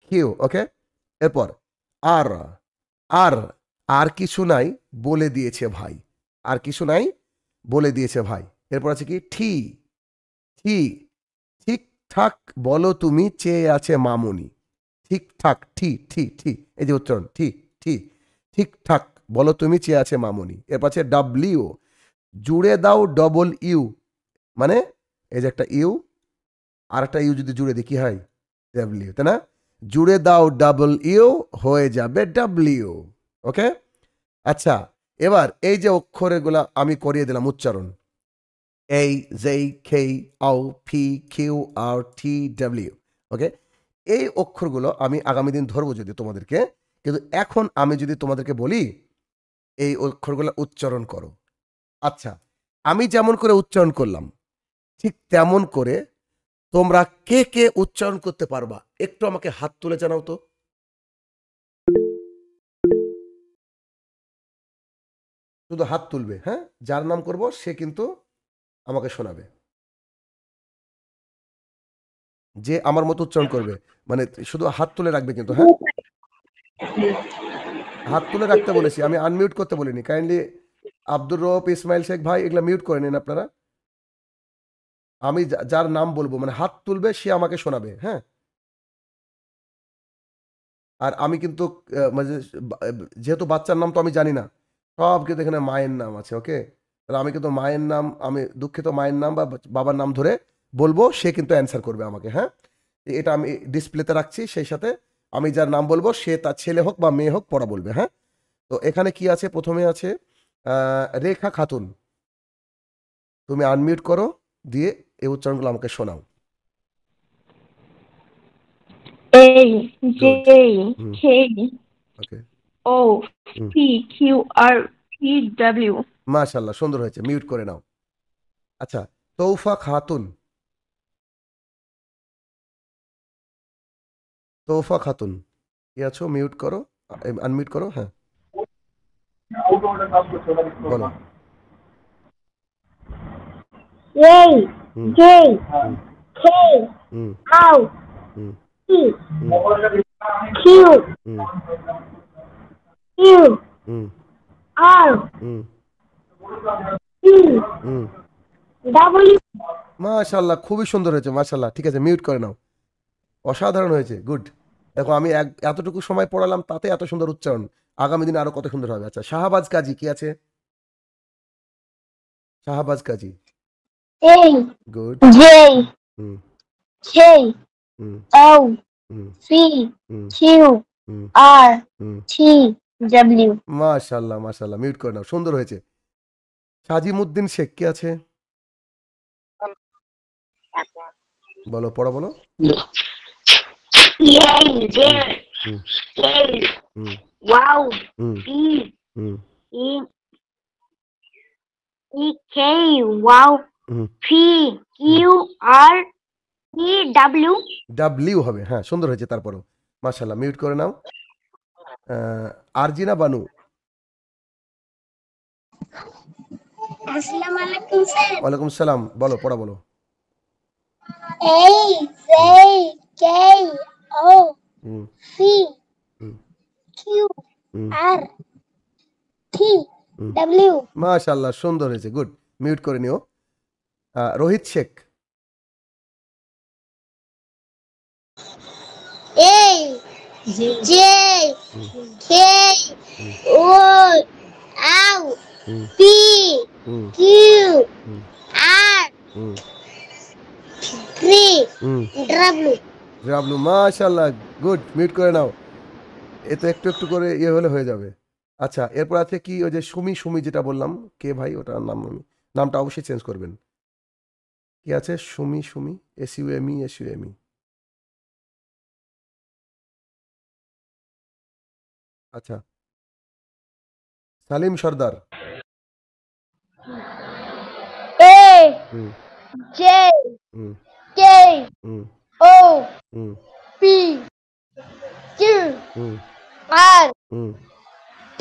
খিউ। ওকে, এরপর আর, আর, আর কিছু নাই বলে দিয়েছে ভাই, আর কিছু নাই বলে দিয়েছে ভাই। এরপর আছে কি? ঠি, ঠি, ঠিকঠাক বলো তুমি চেয়ে আছে মামুনি, ঠিকঠাক, ঠি, ঠি, ঠি, এই যে উচ্চারণ ঠি, ঠি, ঠিকঠাক বলো তুমি চেয়ে আছে মামুনি। এরপর আছে ডাব্লিউ, জুড়ে দাও ডবল ইউ, মানে এই যে একটা ইউ আর একটা ইউ যদি জুড়ে দিই কি হয়, ডাব্লিউ, তাই না? জুড়ে দাও ডাবল ইউ হয়ে যাবে ডাব্লিউ। ওকে, আচ্ছা এবার এই যে অক্ষরগুলো আমি করিয়ে দিলাম উচ্চারণ, এই জেই খেই আউ ফি কিউ আর টি ডাব্লিউ। ওকে, এই অক্ষরগুলো আমি আগামী দিন ধরবো যদি তোমাদেরকে, কিন্তু এখন আমি যদি তোমাদেরকে বলি এই অক্ষরগুলো উচ্চারণ করো, আচ্ছা আমি যেমন করে উচ্চারণ করলাম ঠিক তেমন করে তোমরা কে কে উচ্চারণ করতে পারবা একটু আমাকে হাত তুলে জানাও তো। শুধু হাত তুলবে, হ্যাঁ, যার নাম করব সে কিন্তু আমাকে শোনাবে, যে আমার মতো উচ্চারণ করবে, মানে শুধু হাত তুলে রাখবে কিন্তু, হ্যাঁ হাত তুলে রাখতে বলেছি আমি, আনমিউট করতে বলিনি। কাইন্ডলি আব্দুর রৌফ, ইসমাইল শেখ ভাই এগুলা মিউট করে নিন আপনারা। আমি যার নাম বলবো মানে হাত তুলবে সে আমাকে শোনাবে, হ্যাঁ। আর আমি কিন্তু মানে যেহেতু বাচ্চার নাম তো আমি জানি না, সব কিন্তু এখানে মায়ের নাম আছে। ওকে, তাহলে আমি কিন্তু মায়ের নাম, আমি দুঃখিত, মায়ের নাম বা বাবার নাম ধরে বলবো, সে কিন্তু অ্যান্সার করবে আমাকে, হ্যাঁ। এটা আমি ডিসপ্লেতে রাখছি, সেই সাথে আমি যার নাম বলবো সে তার ছেলে হোক বা মেয়ে হোক পড়া বলবে, হ্যাঁ। তো এখানে কি আছে, প্রথমে আছে রেখা খাতুন, তুমি আনমিউট করো, দিয়ে এই উচ্চারণগুলো আমাকে শোনাও। A J K okay, O P Q R P W। মাশাআল্লাহ, সুন্দর হয়েছে, মিউট করে নাও। আচ্ছা, তৌফা খাতুন, তৌফা খাতুন কি আছো, মিউট করো, আনমিউট করো, হ্যাঁ বলো। A J K O P Q R P W। মাশাআল্লাহ, খুবই সুন্দর হয়েছে, মাশাআল্লাহ। ঠিক আছে, মিউট করে নাও, অসাধারণ হয়েছে, গুড। দেখো আমি এতটুকু সময় পড়ালাম তাতে এত সুন্দর উচ্চারণ, আগামী দিনে আরো কত সুন্দর হবে। আচ্ছা, শাহবাজ কাজী কি আছে, শাহবাজ কাজী, A good, J K O P Q R T W। মাশাআল্লাহ, মাশাআল্লাহ, মিউট করে নাও, সুন্দর হয়েছে। সাজিমুদ্দিন শেখ কি আছে, বলো, পড়া বলো। Wow P E K wow P Q R T W। W হবে, হ্যাঁ সুন্দর হয়েছে, তারপরও মাশাআল্লাহ, মিউট করে নাও। আরজিনা বানু, আসসালামু আলাইকুম স্যার। ওয়ালাইকুম সালাম, বলো, পড়া বলো। A J K O P Q R T W। মাশাআল্লাহ, সুন্দর হয়েছে, গুড, মিউট করে নিও। Rohit Sheikh, A J K O L P Q R T W। রাবলু, মাশাআল্লাহ, গুড, মিউট করে নাও, এ তো একটু একটু করে ইয়ে হলে হয়ে যাবে। আচ্ছা, এরপর আছে কি, ওই যে সুমি, সুমি যেটা বললাম, কে ভাই ওটার নাম, নামটা অবশ্যই চেঞ্জ করবেন। কি আছে, সুমি, সুমি, SUME, SUME। আচ্ছা, সালিম সর্দার, A J K O P Q R T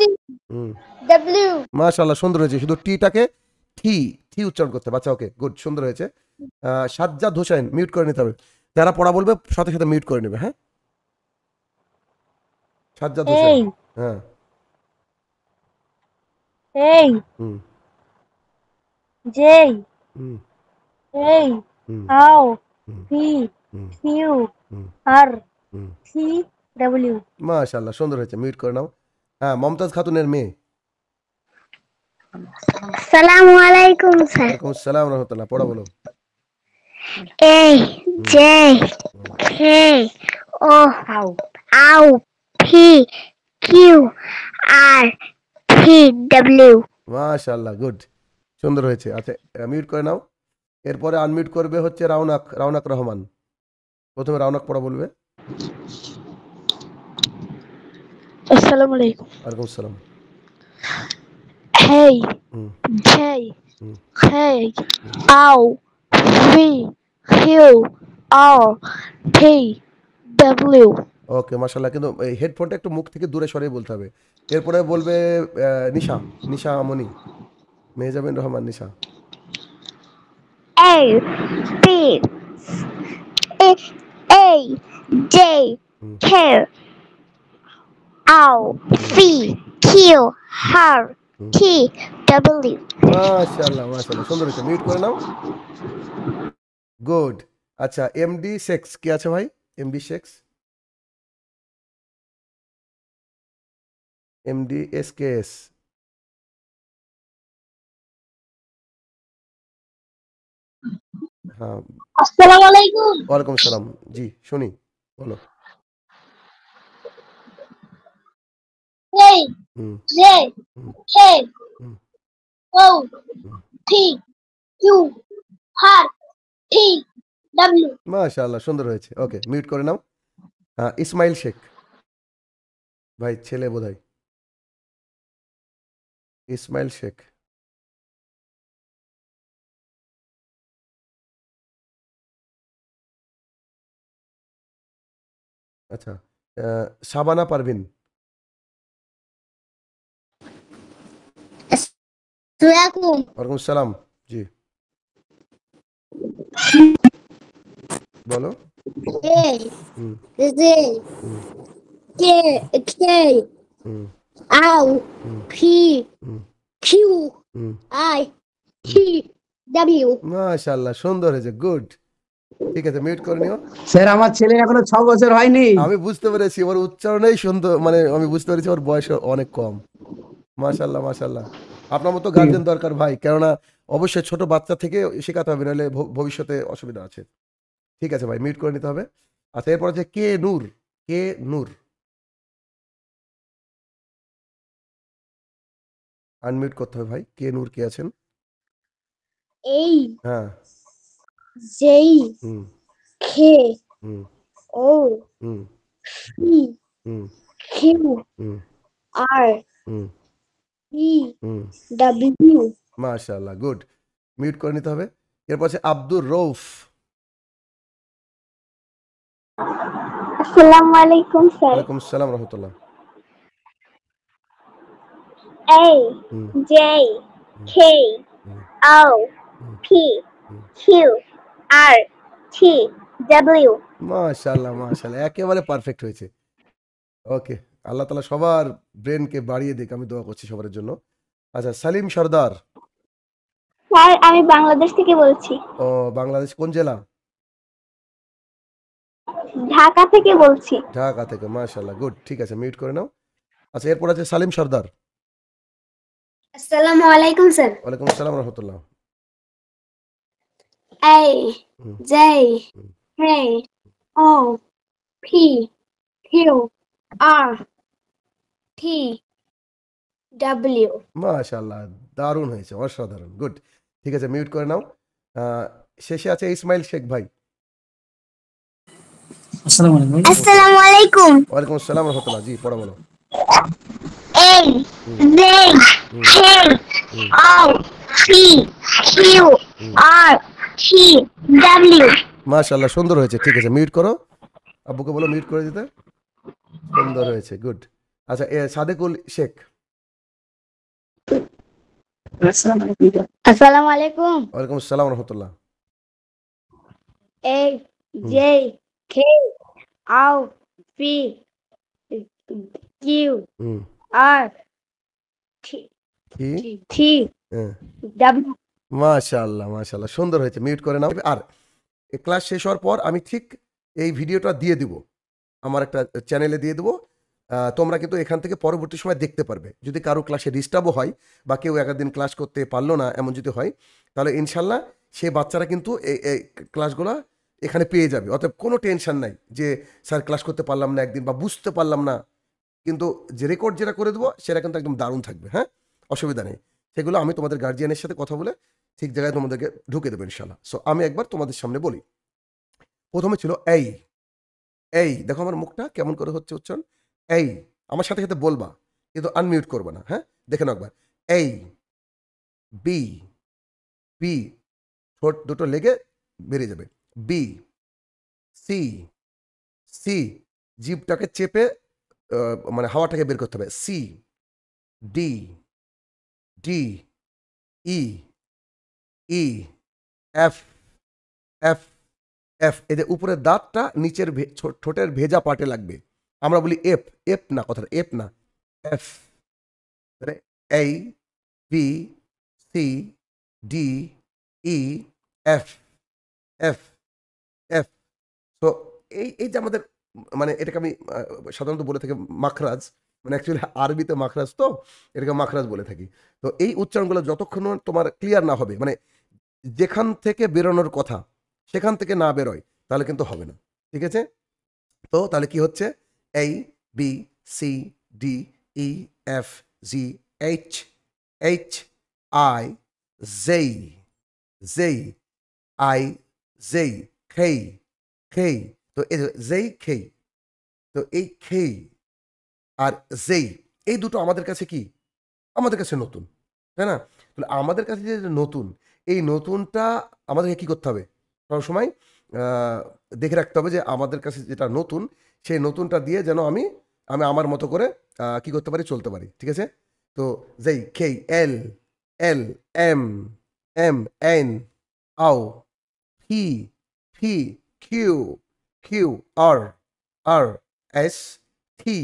W। মাশাআল্লাহ, সুন্দর হয়েছে, শুধু টিটাকে ঠি ঠি উচ্চারণ করতে বাচ্চা। ওকে, গুড, সুন্দর হয়েছে। সাজ্জাদ হোসেন, মিউট করে নিতে হবে, যারা পড়া বলবে সাথে সাথে মিউট করে নেবে, হ্যাঁ। সাজ্জাদ হোসেন, হ্যাঁ A J A O P Q R T W। মাশাআল্লাহ, সুন্দর হয়েছে, মিউট করে নাও। হ্যাঁ, মমতাজ খাতুনের মেয়ে আসসালামু আলাইকুম স্যার। ওয়ালাইকুম আসসালাম রহমতুল্লাহ, পড়া বলো। এ জে কে ও আউ P Q R T W. মাশাআল্লাহ, গুড, সুন্দর হয়েছে। আচ্ছা, মিউট করে নাও। এরপরে আনমিউট করবে হচ্ছে রাউনাক রহমান। প্রথমে রাউনাক পড়া বলবে। আসসালামু আলাইকুম। ওয়ালাইকুম আসসালাম। হেই হুম, জে হুম, কে আউ P Q R T W. ওকে মাশাআল্লাহ, কিন্তু এই হেডফোনটা একটু মুখ থেকে দূরে সরিয়ে বলতে হবে। এরপরে বলবে নিশা আমনি, মেহজাবিন রহমান নিশা। A B A J hmm, K L C Q R hmm. T W। মাশাআল্লাহ, সুন্দর হয়েছে। মিউট করে নাও। গুড। আচ্ছা, এমডি শেক্স কি আছে ভাই? MD shakes, MD SKS. হ্যাঁ, আসসালামু আলাইকুম। ওয়ালাইকুম আসসালাম। জি শুনি, বলো। A hmm, J hmm, K hmm, O hmm. T Q R T W। মাশাআল্লাহ, সুন্দর হয়েছে। ওকে, মিউট করে নাও। হ্যাঁ, ইসমাইল শেখ ভাই, ছেলে বোধহয়। ইসমাইল শেখ। আচ্ছা, শাবানা পারভিন। আসসালামু ওয়ালাইকুম আসসালাম। জি বলো। A hmm, J hmm, K K hmm, L hmm, P hmm, Q hmm, I T hmm. W। মাশাআল্লাহ, সুন্দর হয়েছে, গুড। ঠিক আছে, মিউট করে নিও। স্যার আমার ছেলে এখনো 6 বছর হয়নি। আমি বুঝতে পেরেছি, ওর উচ্চারণেই সুন্দর, মানে আমি বুঝতে পেরেছি ওর বয়স অনেক কম। মাশাআল্লাহ, আপনার মতো গার্জেন দরকার ভাই, কেননা অবশ্যই ছোট বাচ্চা থেকে শেখাতে হবে, নাহলে ভবিষ্যতে অসুবিধা আছে। ঠিক আছে ভাই, মিউট করে নিতে হবে। আচ্ছা, এরপর আছে কে নূর। আনমিউট করতে হবে ভাই। কে নূর কে আছেন? A হ্যাঁ। J হুম, K হুম, O হুম, P হুম, Q হুম, R হুম, T হুম। W। মাশাআল্লাহ, গুড। মিউট করে নিতে হবে। এরপর আছে আব্দুর রৌফ। আসসালামু আলাইকুম স্যার। ওয়ালাইকুম আসসালাম রহমতুল্লাহ। A hmm, J hmm, K hmm, O hmm, P hmm. Q R T W। মাশাআল্লাহ, একেবারে পারফেক্ট হয়েছে। ওকে, আল্লাহ তাআলা সবার ব্রেনকে বাড়িয়ে দিক, আমি দোয়া করছি সবার জন্য। আচ্ছা, সালিম সর্দার। স্যার আমি বাংলাদেশ থেকে বলছি। ও, বাংলাদেশ কোন জেলা? ঢাকা থেকে বলছি। ঢাকা থেকে। মাশাআল্লাহ, গুড। ঠিক আছে, মিউট করে নাও। আচ্ছা, এরপর আছে সালিম সর্দার। আসসালামু আলাইকুম স্যার। ওয়ালাইকুম আসসালাম রহমতুল্লাহ। A hmm, J hmm. K O P Q R T W। মাশাআল্লাহ, দারুণ হয়েছে, অসাধারণ, গুড। ঠিক আছে, মিউট করে নাও। শেষে আছে ইসমাইল শেখ ভাই। আসসালামু আলাইকুম। আসসালামু আলাইকুম। ওয়ালাইকুম আসসালাম রহমতুল্লাহ। জি, পড়া বলো। A hmm, J hmm, K hmm, O P Q hmm. R T W। মাশাআল্লাহ, সুন্দর হয়েছে। ঠিক আছে, মিউট করো। আব্বুকে বলো মিউট করে দিতে। সুন্দর হয়েছে, গুড। আচ্ছা, সাদেকুল শেখ। আসসালামু আলাইকুম। ওয়ালাইকুম আসসালাম রহমতুল্লাহ। A hmm, J K O P Q hmm. R T কি? T হ্যাঁ। W। মাশাআল্লাহ, সুন্দর হয়েছে। মিউট করে নাও। আর এই ক্লাস শেষ হওয়ার পর আমি ঠিক এই ভিডিওটা দিয়ে দিব, আমার একটা চ্যানেলে দিয়ে দেবো। তোমরা কিন্তু এখান থেকে পরবর্তী সময় দেখতে পারবে। যদি কারো ক্লাসে ডিস্টার্বও হয় বা কেউ একদিন ক্লাস করতে পারলো না, এমন যদি হয়, তাহলে ইনশাল্লাহ সে বাচ্চারা কিন্তু এই ক্লাসগুলো এখানে পেয়ে যাবে। অতএব কোনো টেনশন নাই যে স্যার ক্লাস করতে পারলাম না একদিন বা বুঝতে পারলাম না, কিন্তু যে রেকর্ড যেটা করে দেবো সেটা কিন্তু একদম দারুণ থাকবে। হ্যাঁ, অসুবিধা নেই। সেগুলো আমি তোমাদের গার্জিয়ানের সাথে কথা বলে ঠিক জায়গায় তোমাদেরকে ঢুকে দেবো ইনশাল্লাহ। সো আমি একবার তোমাদের সামনে বলি। প্রথমে ছিল এই, এই দেখো আমার মুখটা কেমন করে হচ্ছে উচ্চারণ। এই আমার সাথে সাথে বলবা, কিন্তু আনমিউট করবে না। হ্যাঁ, দেখে নাও একবার। এই, বি, বি ঠোঁট দুটো লেগে বেরিয়ে যাবে। বি, সি, সি জিভটাকে চেপে মানে হাওয়াটাকে বের করতে হবে। C, D, D, E, E, F, F, F. এদের উপরের দাঁতটা নিচের ঠোঁটের ভেজা পাটে লাগবে। আমরা বলি এফ, এফ না, কথাটা এফ না, এফ। এই, B, C, D, E, F, F, F. তো এই যে আমাদের মানে এটাকে আমি সাধারণত বলে থাকি মাখরাজ, মানে অ্যাকচুয়ালি আরবিতে মাখরাজ, তো এটাকে মাখরাজ বলে থাকি। তো এই উচ্চারণগুলো যতক্ষণ তোমার ক্লিয়ার না হবে, মানে যেখান থেকে বেরোনোর কথা সেখান থেকে না বেরোয়, তাহলে কিন্তু হবে না। ঠিক আছে? তো তাহলে কি হচ্ছে? A, B, C, D, E, F, G, H, H, I, J, J, I, J, K, K. তো এই জেই, খেই। তো এই খেই আর জেই, এই দুটো আমাদের কাছে কি? আমাদের কাছে নতুন, তাই না? তাহলে আমাদের কাছে যে নতুন, এই নতুনটা আমাদেরকে কি করতে হবে? সবসময় দেখে রাখতে হবে যে আমাদের কাছে যেটা নতুন, সেই নতুনটা দিয়ে যেন আমি আমার মতো করে কি করতে পারি, চলতে পারি। ঠিক আছে? তো J, K, L, L, M, M, N, O, P, P, Q, Q, R, R, S, T,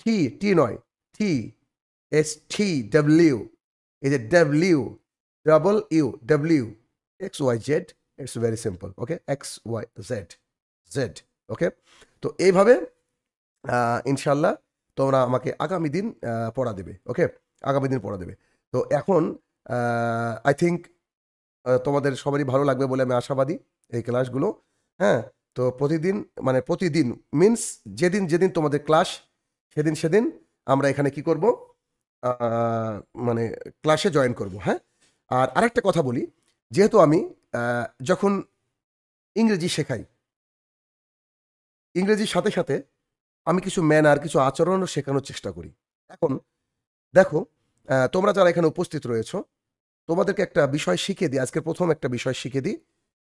T, T নয়, টি, এস, টি, ডাব্লিউ, এই যে W, double U, W, X, Y, Z. It's very simple. Okay, X, Y, Z, Z. Okay, তো এইভাবে ইনশাল্লাহ তোমরা আমাকে আগামী দিন পড়া দেবে। ওকে, আগামী দিন পড়া দেবে। তো এখন আই থিঙ্ক তোমাদের সবারই ভালো লাগবে বলে আমি আশাবাদী এই ক্লাসগুলো। হ্যাঁ, তো প্রতিদিন, মানে প্রতিদিন মিন্স যেদিন যেদিন তোমাদের ক্লাস, সেদিন সেদিন আমরা এখানে কি করব, মানে ক্লাসে জয়েন করব। হ্যাঁ, আর আরেকটা কথা বলি, যেহেতু আমি যখন ইংরেজি শেখাই, ইংরেজির সাথে সাথে আমি কিছু ম্যানার, কিছু আচরণও শেখানোর চেষ্টা করি। এখন দেখো, তোমরা যারা এখানে উপস্থিত রয়েছো, তোমাদেরকে একটা বিষয় শিখিয়ে দিই। আজকে প্রথম একটা বিষয় শিখিয়ে দিই।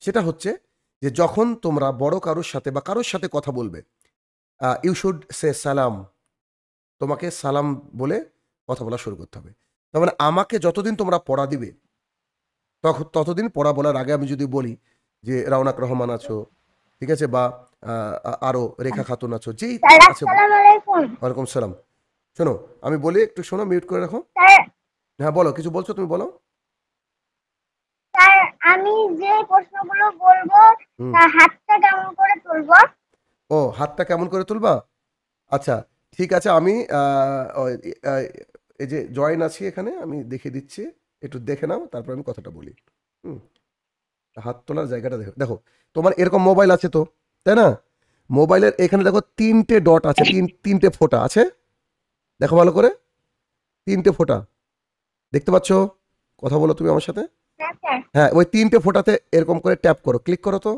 সেটা হচ্ছে যে যখন তোমরা বড় কারোর সাথে বা কারোর সাথে কথা বলবে, ইউ শুড সে সালাম। তোমাকে সালাম বলে কথা বলা শুরু করতে হবে। তার মানে আমাকে যতদিন তোমরা পড়া দিবে, ততদিন পড়া বলার আগে আমি যদি বলি যে রাওনাক রহমান আছো, ঠিক আছে, বা আরো রেখা খাতুন আছো, যেই আছে, ওয়ালাইকুম সালাম। শোনো, আমি বলি, একটু শোনো, মিউট করে রাখো। হ্যাঁ বলো, কিছু বলছো তুমি, বলো। স্যার, আমি যে প্রশ্নগুলো বলবো হাতটা কেমন করে তুলবো? ও, হাতটা কেমন করে তুলবা? আচ্ছা, ঠিক আছে, আমি এই যে জয়েন আছি এখানে, আমি দেখিয়ে দিচ্ছি, একটু দেখে নাও, তারপর আমি কথাটা বলি। হাত তোলার জায়গাটা দেখো। দেখো, তোমার এরকম মোবাইল আছে তো, তাই না? মোবাইলের এখানে দেখো 3টে ডট আছে, তিনটে ফোঁটা আছে। দেখো ভালো করে, 3টে ফোঁটা দেখতে পাচ্ছ? কথা বলো তুমি আমার সাথে। হ্যাঁ, ওই 3টে ফোঁটাতে এরকম করে ট্যাপ করো, ক্লিক করো। তো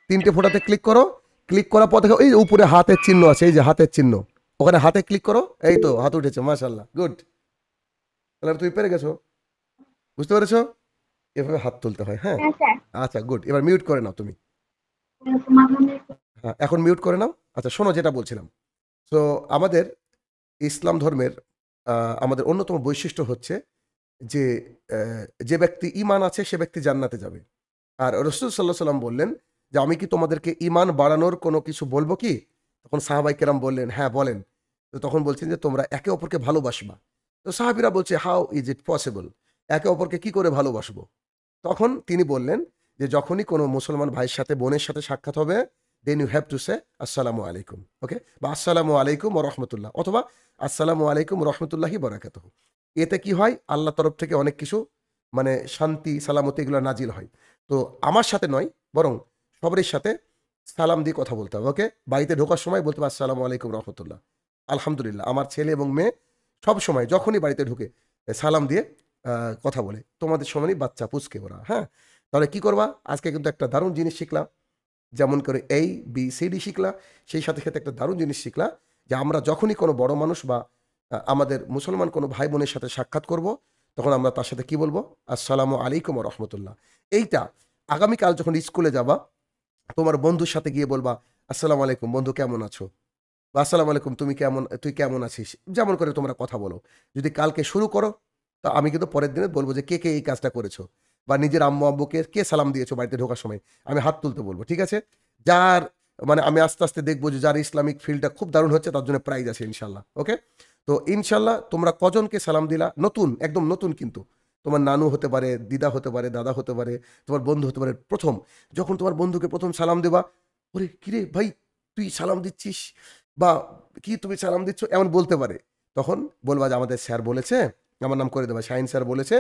3টে ফোঁটাতে ক্লিক করো। ক্লিক করার পর দেখো এই উপরে হাতের চিহ্ন আছে, এই যে হাতের চিহ্ন, ওখানে হাতে ক্লিক করো। এই তো হাত উঠেছে, মাশাআল্লাহ, গুড। তাহলে তুমি পেরে গেছো, বুঝতে পেরেছো? এভাবে হাত তুলতে হয়। হ্যাঁ, আচ্ছা, গুড। এবার মিউট করে নাও তুমি। হ্যাঁ, এখন মিউট করে নাও। আচ্ছা, শোনো যেটা বলছিলাম। তো আমাদের ইসলাম ধর্মের আমাদের অন্যতম বৈশিষ্ট্য হচ্ছে যে যে ব্যক্তি ঈমান আছে সে ব্যক্তি জান্নাতে যাবে। আর রাসূল সাল্লাল্লাহু আলাইহি ওয়াসাল্লাম বললেন যে আমি কি তোমাদেরকে ঈমান বাড়ানোর কোনো কিছু বলবো কি? তখন সাহাবায়ে কেরাম বললেন, হ্যাঁ বলেন। তো তখন বলছেন যে তোমরা একে অপরকে ভালোবাসবা। তো সাহাবীরা বলছে, হাউ ইজ ইট পসিবল, একে অপরকে কি করে ভালোবাসবো? তখন তিনি বললেন যে যখনই কোনো মুসলমান ভাইয়ের সাথে, বোনের সাথে সাক্ষাৎ হবে, then you have to say আসসালামু আলাইকুম, ওকে, বা আসসালামু আলাইকুম ও রহমতুল্লাহ, অথবা আসসালামু আলাইকুম রহমতুল্লাহি বারাকাতুহু। এতে কি হয়, আল্লাহ তরফ থেকে অনেক কিছু মানে শান্তি সালামতি এগুলো নাজিল হয়। তো আমার সাথে নয়, বরং সবারই সাথে সালাম দিয়ে কথা বলতে হবে, ওকে। বাড়িতে ঢোকার সময় বলতে হবে আসসালামু আলাইকুম রহমতুল্লাহ। আলহামদুলিল্লাহ, আমার ছেলে এবং মেয়ে সব সময় যখনই বাড়িতে ঢুকে সালাম দিয়ে কথা বলে। তোমাদের সমানই বাচ্চা পুচকে ওরা, হ্যাঁ। তাহলে কি করবা, আজকে কিন্তু একটা দারুণ জিনিস শিখলাম, যেমন করে ABCD শিখলা, সেই সাথে সাথে একটা দারুণ জিনিস শিখলা যে আমরা যখনই কোনো বড় মানুষ বা আমাদের মুসলমান কোনো ভাই বোনের সাথে সাক্ষাৎ করব, তখন আমরা তার সাথে কি বলবো, আসসালামু আলাইকুম ওয়া রাহমাতুল্লাহ। এইটা আগামীকাল যখন স্কুলে যাবা, তোমার বন্ধুর সাথে গিয়ে বলবা আসসালামু আলাইকুম বন্ধু, কেমন আছো, বা আসসালামু আলাইকুম তুই কেমন আছিস, যেমন করে তোমরা কথা বলো। যদি কালকে শুরু করো, তা আমি কিন্তু পরের দিনে বলবো যে কে কে এই কাজটা করেছো, বা নিজের আম্মু আব্বুকে কে সালাম দিয়েছো বাড়িতে ঢোকার সময়, আমি হাত তুলতে বলবো, ঠিক আছে। যার মানে আমি আস্তে আস্তে দেখবো যে যার ইসলামিক ফিল্ডটা খুব দারুণ হচ্ছে, তার জন্য প্রাইজ আছে ইনশাল্লাহ, ওকে। তো ইনশাল্লাহ তোমরা কজনকে সালাম দিলা, নতুন, একদম নতুন, কিন্তু তোমার নানু হতে পারে, দিদা হতে পারে, দাদা হতে পারে, তোমার বন্ধু হতে পারে। প্রথম যখন তোমার বন্ধুকে প্রথম সালাম দেবা, ওরে কিরে ভাই তুই সালাম দিচ্ছিস, বা কি তুমি সালাম দিচ্ছ, এমন বলতে পারে। তখন বলবা যে আমাদের স্যার বলেছে, আমার নাম করে দেবা, শাহিন স্যার বলেছে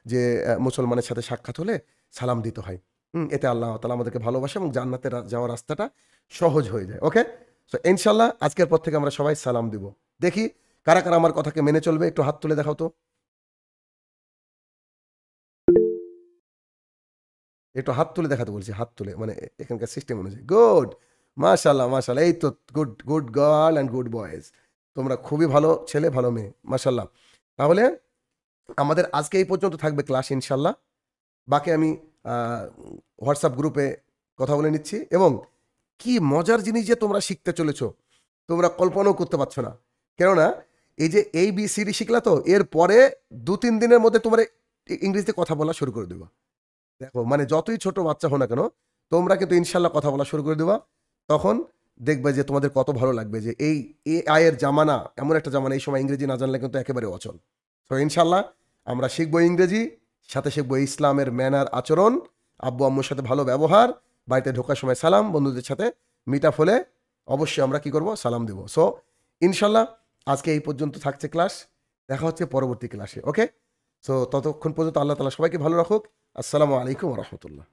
যে মুসলমানের সাথে সাক্ষাৎ হলে সালাম দিতে হয়। এতে আল্লাহ তাআলা আমাদেরকে ভালোবাসে এবং জান্নাতে যাওয়ার রাস্তাটা সহজ হয়ে যায়, ওকে। সো ইনশাল্লাহ আজকের পর থেকে আমরা সবাই সালাম দিব। দেখি কারা কারা আমার কথাকে মেনে চলবে, একটু হাত তুলে দেখাও তো, একটু হাত তুলে দেখাতে বলছি, হাত তুলে, মানে এখানকার সিস্টেম অনুযায়ী। গুড, মাশাল্লাহ মাশাল্লাহ, এই তো good good girl and good boys, তোমরা খুবই ভালো ছেলে ভালো মেয়ে, মাশাল্লাহ। তাহলে আমাদের আজকে এই পর্যন্ত থাকবে ক্লাস ইনশাল্লাহ। বাকি আমি হোয়াটসঅ্যাপ গ্রুপে কথা বলে নিচ্ছি, এবং কি মজার জিনিস যে তোমরা শিখতে চলেছো, তোমরা কল্পনাও করতে পারছো না। কেননা এই যে ABCD শিখলা, তো এর পরে 2-3 দিনের মধ্যে তোমরা ইংরেজিতে কথা বলা শুরু করে দেবা। দেখো মানে যতই ছোট বাচ্চা হো না কেন, তোমরা কিন্তু ইনশাল্লাহ কথা বলা শুরু করে দেবা। তখন দেখবে যে তোমাদের কত ভালো লাগবে যে এই AI এর জামানা, এমন একটা জামানা, এই সময় ইংরেজি না জানলে কিন্তু একেবারে অচল। তো ইনশাল্লাহ আমরা শিখবো ইংরেজি, সাথে শিখবো ইসলামের ম্যানার, আচরণ, আব্বু আম্মুর সাথে ভালো ব্যবহার, বাড়িতে ঢোকার সময় সালাম, বন্ধুদের সাথে মিট আপ হলে অবশ্যই আমরা কি করব, সালাম দেবো। সো ইনশাল্লাহ আজকে এই পর্যন্ত থাকছে ক্লাস, দেখা হচ্ছে পরবর্তী ক্লাসে, ওকে। সো ততক্ষণ পর্যন্ত আল্লাহ তাআলা সবাইকে ভালো রাখুক। আসসালামু আলাইকুম ওয়া রাহমাতুল্লাহ।